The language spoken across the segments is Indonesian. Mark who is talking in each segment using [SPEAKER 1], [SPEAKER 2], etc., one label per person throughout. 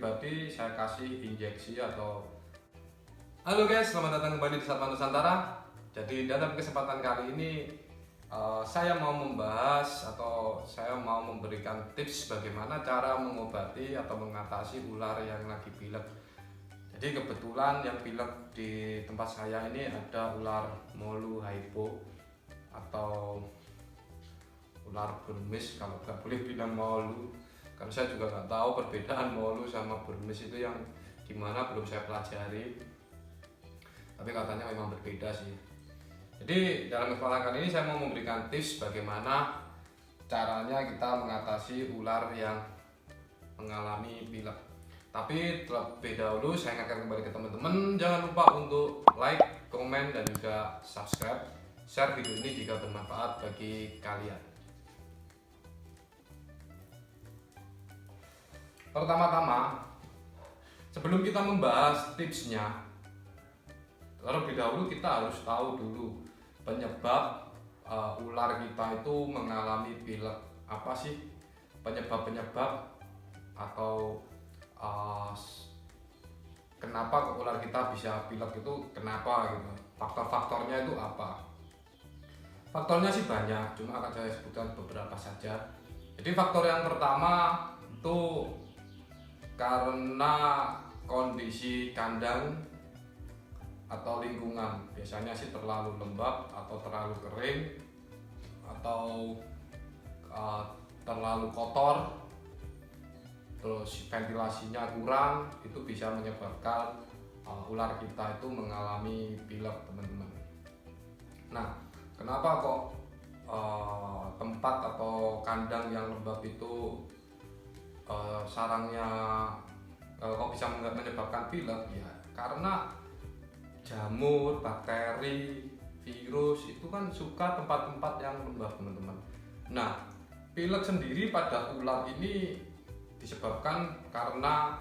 [SPEAKER 1] pribadi saya kasih injeksi atau. Halo guys, selamat datang kembali di Satwa Nusantara. Jadi dalam kesempatan kali ini saya mau membahas atau saya mau memberikan tips bagaimana cara mengobati atau mengatasi ular yang lagi pilek. Jadi kebetulan yang pilek di tempat saya ini ada ular molu hypo atau ular Burmese, kalau nggak boleh bilang molu karena saya juga nggak tahu perbedaan molu sama Burmese itu yang gimana, belum saya pelajari, tapi katanya memang berbeda sih. Jadi dalam kesempatan kali ini saya mau memberikan tips bagaimana caranya kita mengatasi ular yang mengalami pilek. Tapi terlebih dahulu saya akan kembali ke teman-teman, jangan lupa untuk like, komen, dan juga subscribe, share video ini jika bermanfaat bagi kalian. Pertama-tama, sebelum kita membahas tipsnya, terlebih dahulu kita harus tahu dulu penyebab ular kita itu mengalami pilek. Apa sih penyebab-penyebab atau kenapa ular kita bisa pilek itu, kenapa gitu, faktor-faktornya itu apa? Faktornya sih banyak, cuma akan saya sebutkan beberapa saja. Jadi faktor yang pertama itu karena kondisi kandang atau lingkungan, biasanya sih terlalu lembab atau terlalu kering atau terlalu kotor, terus ventilasinya kurang, itu bisa menyebabkan ular kita itu mengalami pilek, teman-teman. Nah, kenapa kok tempat atau kandang yang lembab itu sarangnya kok bisa menyebabkan pilek? Ya karena jamur, bakteri, virus itu kan suka tempat-tempat yang lembab, teman-teman. Nah, pilek sendiri pada ular ini disebabkan karena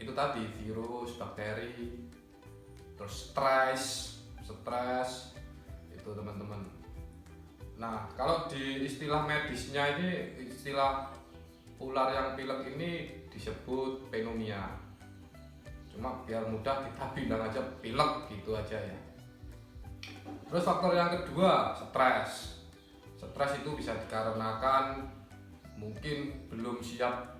[SPEAKER 1] itu tadi, virus, bakteri, terus stres itu, teman-teman. Nah, kalau di istilah medisnya ini, istilah ular yang pilek ini disebut pneumonia. Cuma biar mudah kita bilang aja pilek gitu aja ya. Terus faktor yang kedua, stres. Stres itu bisa dikarenakan mungkin belum siap.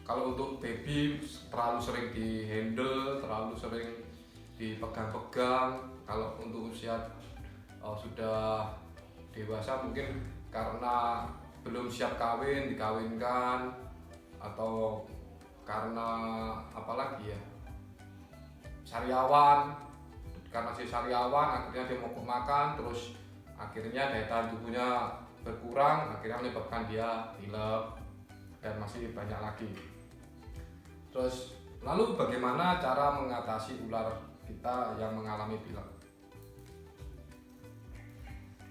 [SPEAKER 1] Kalau untuk baby terlalu sering di handle, terlalu sering dipegang-pegang. Kalau untuk usia sudah dewasa mungkin karena belum siap kawin, dikawinkan, atau karena apalagi ya, sariawan. Karena si sariawan akhirnya dia mogok makan, terus akhirnya daya tahan tubuhnya berkurang, akhirnya menyebabkan dia pilek, dan masih banyak lagi. Terus lalu bagaimana cara mengatasi ular kita yang mengalami pilek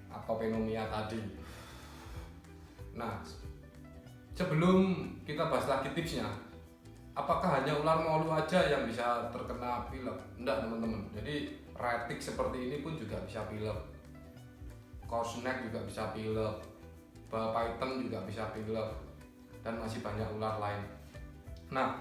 [SPEAKER 1] atau pneumonia tadi? Nah, sebelum kita bahas lagi tipsnya, apakah hanya ular molu aja yang bisa terkena pilek? Enggak, teman-teman. Jadi retik seperti ini pun juga bisa pilek, korsnek juga bisa pilek, ball python juga bisa pilek, dan masih banyak ular lain. Nah,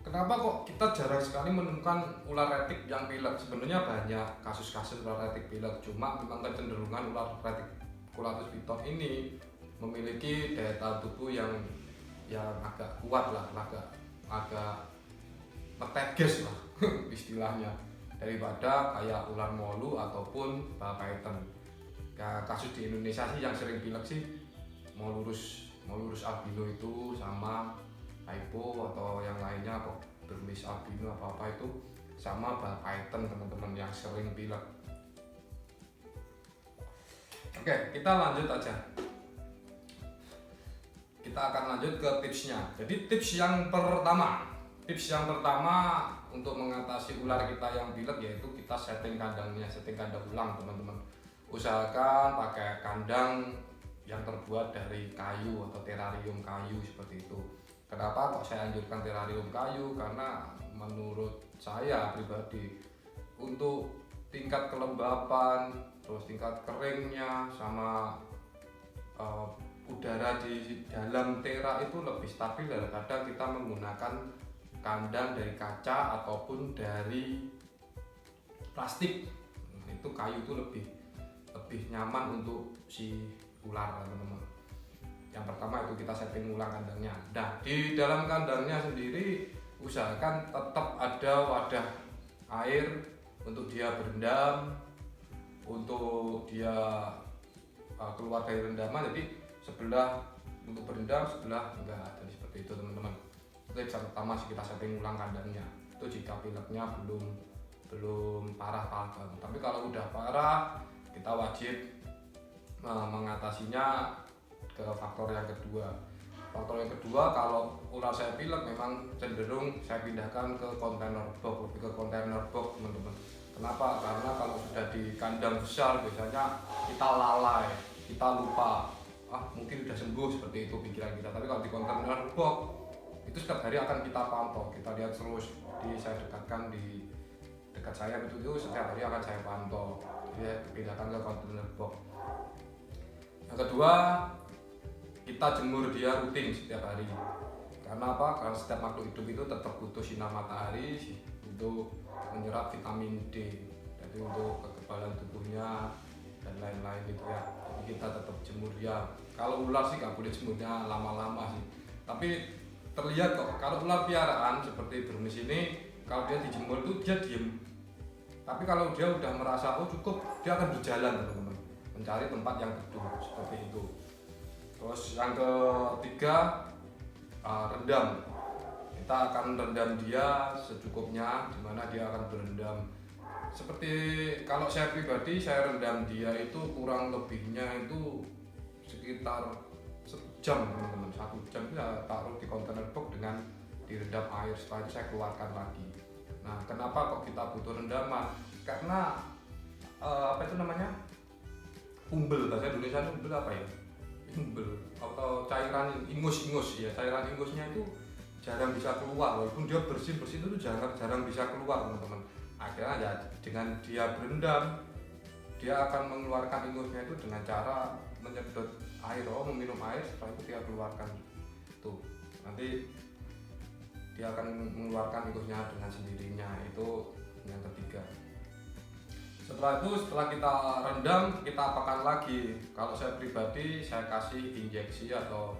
[SPEAKER 1] kenapa kok kita jarang sekali menemukan ular retik yang pilek? Sebenarnya banyak kasus-kasus ular retik pilek, cuma memang kecenderungan ular retik Culatus piton ini memiliki daya tahan tubuh yang agak kuat lah, agak ngeteges lah istilahnya, daripada kayak ular molu ataupun ball python. Kasus di Indonesia sih yang sering pilek sih molurus albino itu, sama hypo atau yang lainnya kok, Burmese albino apa itu, sama ball python, teman-teman, yang sering pilek. Oke, kita lanjut aja. Kita akan lanjut ke tipsnya. Jadi tips yang pertama untuk mengatasi ular kita yang pilek yaitu kita setting kandang ulang, teman-teman. Usahakan pakai kandang yang terbuat dari kayu atau terarium kayu seperti itu. Kenapa kok saya anjurkan terarium kayu? Karena menurut saya pribadi, untuk tingkat kelembapan, terus tingkat keringnya, sama udara di dalam tera itu lebih stabil daripada kita menggunakan kandang dari kaca ataupun dari plastik. Itu kayu itu lebih nyaman untuk si ular, teman-teman. Yang pertama itu kita setting ulang kandangnya. Nah, di dalam kandangnya sendiri usahakan tetap ada wadah air untuk dia berendam, untuk dia keluar dari rendaman. Jadi sebelah untuk berendam, sebelah enggak. Jadi seperti itu, teman-teman. Itu yang pertama sih, kita setting ulang kandangnya. Itu jika pileknya belum parah banget. Tapi kalau udah parah, kita wajib mengatasinya ke faktor yang kedua. Faktor yang kedua, kalau ular saya pilek memang cenderung saya pindahkan ke kontainer box, lebih ke kontainer box, teman-teman. Kenapa? Karena kalau sudah di kandang besar biasanya kita lalai, kita lupa, mungkin sudah sembuh, seperti itu pikiran kita. Tapi kalau di kontainer box itu setiap hari akan kita pantau, kita lihat terus. Saya dekatkan di dekat saya, itu setiap hari akan saya pantau. Dia dipindahkan ke kontainer box. Yang kedua, kita jemur dia rutin setiap hari. Karena apa? Karena setiap makhluk hidup itu tetap butuh sinar matahari untuk menyerap vitamin D, jadi untuk kekebalan tubuhnya dan lain-lain gitu ya. Jadi kita tetap jemur dia. Kalau ular sih nggak boleh jemurnya lama-lama sih. Tapi terlihat kok kalau ular piaraan seperti Burmese ini, kalau dia dijemur itu dia diem. Tapi kalau dia udah merasa cukup, dia akan berjalan, teman-teman, mencari tempat yang teduh, seperti itu. Terus yang ketiga, rendam. Kita akan rendam dia secukupnya, dimana dia akan berendam. Seperti kalau saya pribadi, saya rendam dia itu kurang lebihnya itu sekitar 1 jam, teman-teman. 1 jam itu saya taruh di kontainer box dengan direndam air, setelah itu saya keluarkan lagi. Nah, kenapa kok kita butuh rendaman? Karena apa itu namanya? Umbel, bahasa Indonesia itu umbel apa ya? Umbel atau cairan ingus ya, cairan ingusnya itu jarang bisa keluar, walaupun dia bersih itu jarang bisa keluar, teman-teman. Akhirnya ya dengan dia berendam, dia akan mengeluarkan ingusnya itu dengan cara menyedot air, meminum air, setelah itu dia keluarkan. Tuh, nanti dia akan mengeluarkan ingusnya dengan sendirinya. Itu yang ketiga. Setelah itu, setelah kita rendam, kita apakan lagi. Kalau saya pribadi, saya kasih injeksi atau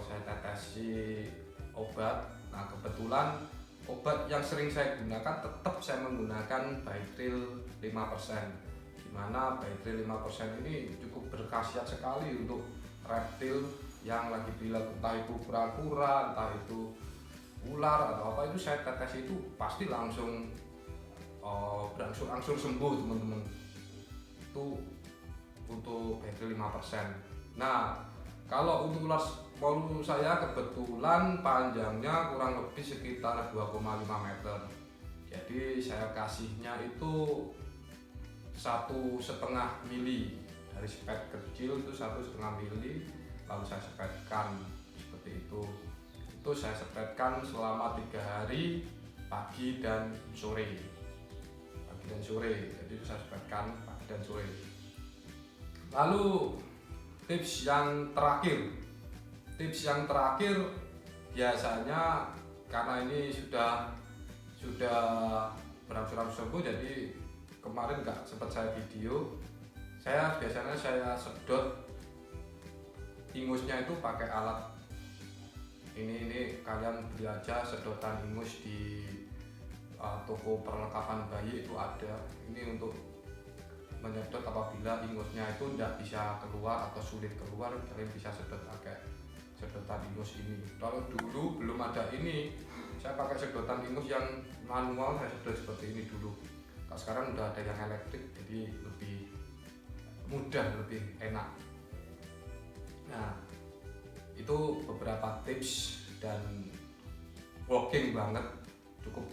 [SPEAKER 1] saya tetesi obat. Nah, kebetulan obat yang sering saya gunakan tetap saya menggunakan Baitril 5%. Dimana Baitril 5% ini cukup berkhasiat sekali untuk reptil yang lagi pilek, entah itu kura-kura, entah itu ular atau apa, itu saya tetes itu pasti langsung berangsur-angsur sembuh, teman-teman. Itu untuk Baitril 5%. Nah, kalau untuk ular bolu saya kebetulan panjangnya kurang lebih sekitar 2,5 meter. Jadi saya kasihnya itu 1,5 mili, dari spet kecil itu 1,5 mili, lalu saya sepetkan seperti itu. Itu saya sepetkan selama 3 hari, pagi dan sore. Jadi saya sepetkan pagi dan sore. Lalu tips yang terakhir biasanya, karena ini sudah berangsur-angsur sembuh, jadi kemarin nggak sempat saya video. Biasanya saya sedot ingusnya itu pakai alat ini kalian beli aja sedotan ingus di toko perlengkapan bayi, itu ada. Ini untuk menyedot apabila ingusnya itu tidak bisa keluar atau sulit keluar, kalian bisa sedot pakai sedotan ingus ini. Kalau dulu belum ada ini, saya pakai sedotan ingus yang manual, saya sedot seperti ini dulu. Kalau sekarang udah ada yang elektrik, jadi lebih mudah, lebih enak. Nah, itu beberapa tips dan working banget, cukup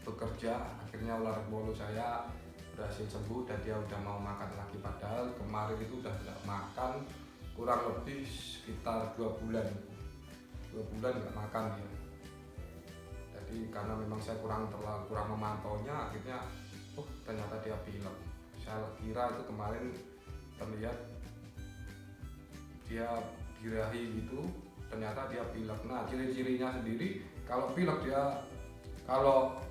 [SPEAKER 1] bekerja. Akhirnya ular bolu saya berhasil sembuh dan dia udah mau makan lagi. Padahal kemarin itu udah nggak makan kurang lebih sekitar 2 bulan nggak makan dia. Jadi karena memang saya kurang memantaunya, akhirnya ternyata dia pilek. Saya kira itu kemarin terlihat dia birahi gitu, ternyata dia pilek. Nah, ciri-cirinya sendiri Kalau pilek dia, kalau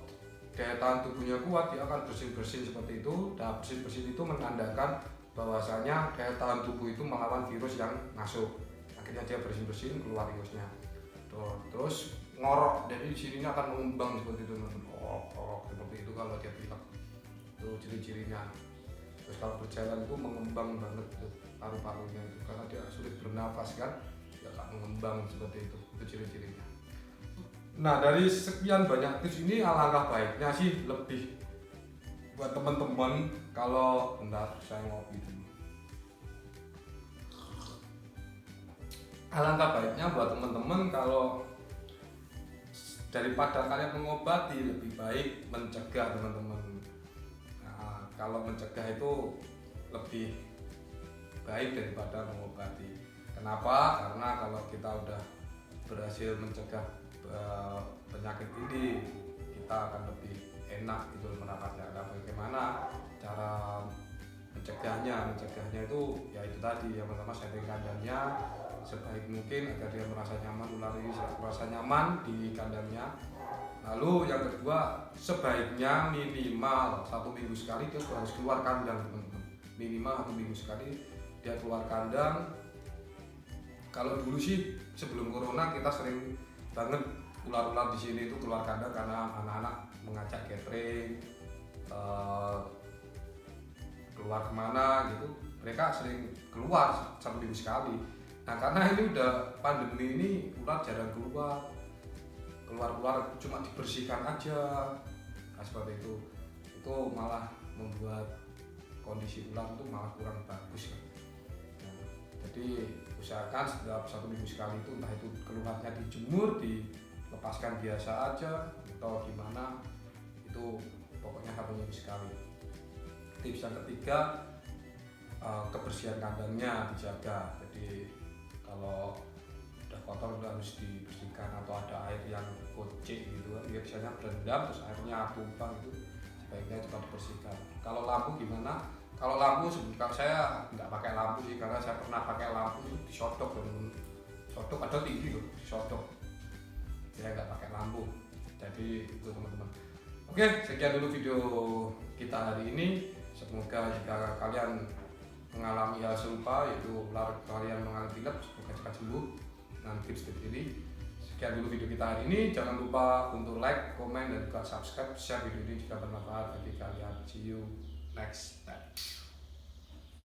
[SPEAKER 1] daya tahan tubuhnya kuat, dia akan bersin-bersin seperti itu. Dan bersin-bersin itu menandakan bahwasanya daya tahan tubuh itu melawan virus yang masuk. Akhirnya dia bersin-bersin, keluar virusnya. Terus ngorok, jadi di sini akan mengembang seperti itu, seperti itu kalau dia pilek. Itu ciri-cirinya. Terus kalau berjalan itu mengembang banget tuh paru-parunya itu, karena dia sulit bernafas kan, dia akan mengembang seperti itu ciri-cirinya. Nah, dari sekian banyak tips ini, alangkah baiknya sih lebih buat teman-teman kalau bentar saya ngopi dulu. Alangkah baiknya buat teman-teman kalau daripada kalian mengobati, lebih baik mencegah teman-teman. Nah, kalau mencegah itu lebih baik daripada mengobati. Kenapa? Karena kalau kita udah berhasil mencegah penyakit ini, kita akan lebih enak gitu menapasnya. Nah, bagaimana cara mencegahnya? Mencegahnya itu ya itu tadi, yang pertama setting kandangnya sebaik mungkin agar dia merasa nyaman, ular ini merasa nyaman di kandangnya. Lalu yang kedua, sebaiknya minimal 1 minggu sekali dia harus keluar kandang, teman-teman. Minimal 1 minggu sekali dia keluar kandang. Kalau dulu sih sebelum corona kita sering banget ular-ular di sini itu keluar kandang karena anak-anak mengajak gathering, keluar kemana gitu, mereka sering keluar 1 minggu sekali. Nah, karena ini udah pandemi ini, ular jarang keluar cuma dibersihkan aja. Nah, seperti itu malah membuat kondisi ular itu malah kurang bagus kan. Nah, jadi usahakan setiap 1 minggu sekali itu, entah itu keluarnya dijemur, dilepaskan biasa aja atau gimana, itu pokoknya 1 minggu sekali. Tips yang ketiga, kebersihan kandangnya dijaga. Jadi kalau udah kotor udah harus dibersihkan, atau ada air yang kocek gitu kan, ya biasanya berendam terus airnya tumpah, itu sebaiknya juga dibersihkan. Kalau lampu gimana? Kalau lampu, kalau saya nggak pakai lampu sih, karena saya pernah pakai lampu itu disodok, sodok ada tinggi loh, disodok. Saya nggak pakai lampu, jadi itu teman-teman. Oke, sekian dulu video kita hari ini. Semoga jika kalian mengalami hal serupa, yaitu ular kalian mengalami pilek, semoga cepat sembuh dengan tips-tips ini. Sekian dulu video kita hari ini. Jangan lupa untuk like, komen, dan juga subscribe, share video ini jika bermanfaat bagi kalian. See you next time.